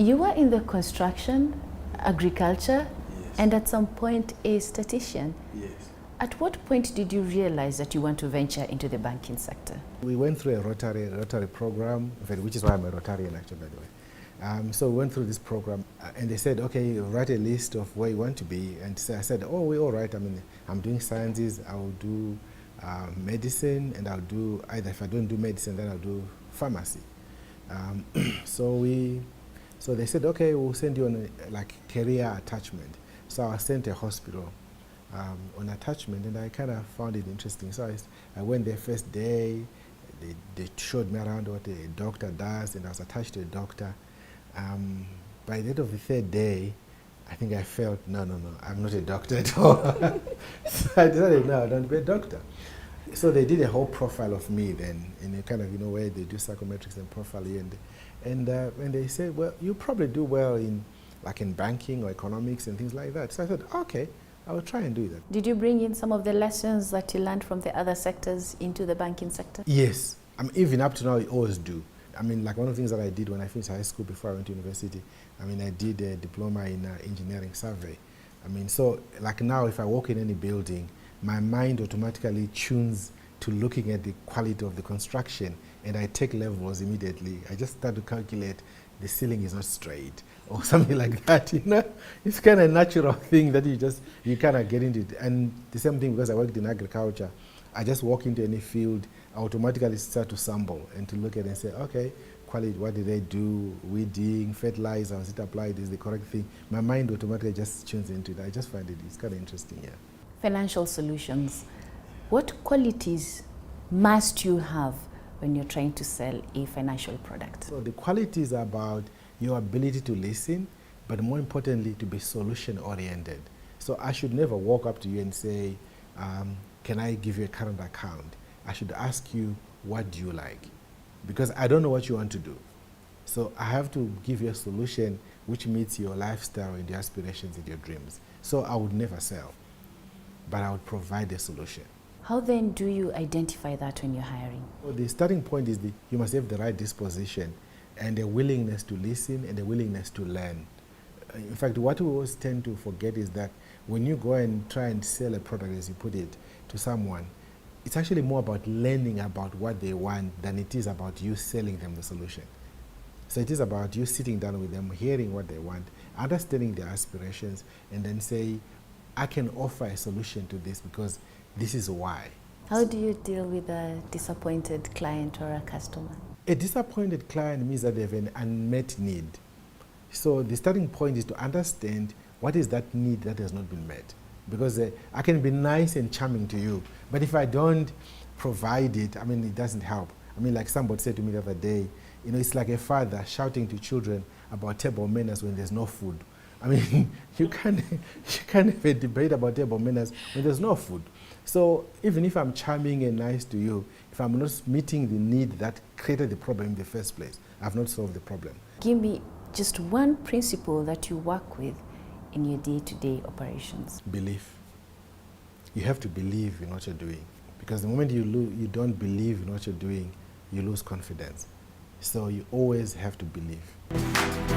You were in the construction, agriculture, Yes. and at some point a statistician. Yes. At what point did you realize that you want to venture into the banking sector? We went through a Rotary program, in fact, which is why I'm a Rotarian actually, by the way. So we went through this program, and they said, okay, write a list of where you want to be. And so I said, oh, we're all right. I mean, I'm doing sciences, I'll do medicine, and I'll do, either if I don't do medicine, then I'll do pharmacy. So they said, okay, we'll send you on a like career attachment. So I was sent to a hospital on attachment, and I kind of found it interesting. So I went there first day, they showed me around what a doctor does, and I was attached to a doctor. By the end of the third day, I think I felt, no, I'm not a doctor at all. So I decided, no, I don't be a doctor. So they did a whole profile of me then, in a kind of, where they do psychometrics and profile you, and they said, well, you probably do well in banking or economics and things like that. So I said, okay, I will try and do that. Did you bring in some of the lessons that you learned from the other sectors into the banking sector? Yes. Even up to now, I always do. Like one of the things that I did when I finished high school before I went to university, I did a diploma in engineering survey. So like now, if I walk in any building, my mind automatically tunes to looking at the quality of the construction, and I take levels immediately. I just start to calculate the ceiling is not straight or something like that, It's kind of a natural thing that you kind of get into it. And the same thing, because I worked in agriculture, I just walk into any field, I automatically start to sample and to look at it and say, okay, quality, what did they do, weeding, fertilizer, was it applied, is the correct thing? My mind automatically just tunes into it. I just find it's kind of interesting, yeah. Financial solutions. What qualities must you have when you're trying to sell a financial product? So the qualities are about your ability to listen, but more importantly, to be solution-oriented. So I should never walk up to you and say, can I give you a current account? I should ask you, what do you like? Because I don't know what you want to do. So I have to give you a solution which meets your lifestyle and your aspirations and your dreams. So I would never sell, but I would provide a solution. How then do you identify that when you're hiring? Well, the starting point is you must have the right disposition and a willingness to listen and a willingness to learn. In fact, what we always tend to forget is that when you go and try and sell a product, as you put it, to someone, it's actually more about learning about what they want than it is about you selling them the solution. So it is about you sitting down with them, hearing what they want, understanding their aspirations, and then say, I can offer a solution to this because this is why. How do you deal with a disappointed client or a customer? A disappointed client means that they have an unmet need. So the starting point is to understand what is that need that has not been met. Because I can be nice and charming to you, but if I don't provide it, it doesn't help. Like somebody said to me the other day, it's like a father shouting to children about table manners when there's no food. You can't have a debate about table manners when there's no food. So even if I'm charming and nice to you, if I'm not meeting the need that created the problem in the first place, I've not solved the problem. Give me just one principle that you work with in your day-to-day operations. Belief. You have to believe in what you're doing, because the moment you don't believe in what you're doing, you lose confidence. So you always have to believe.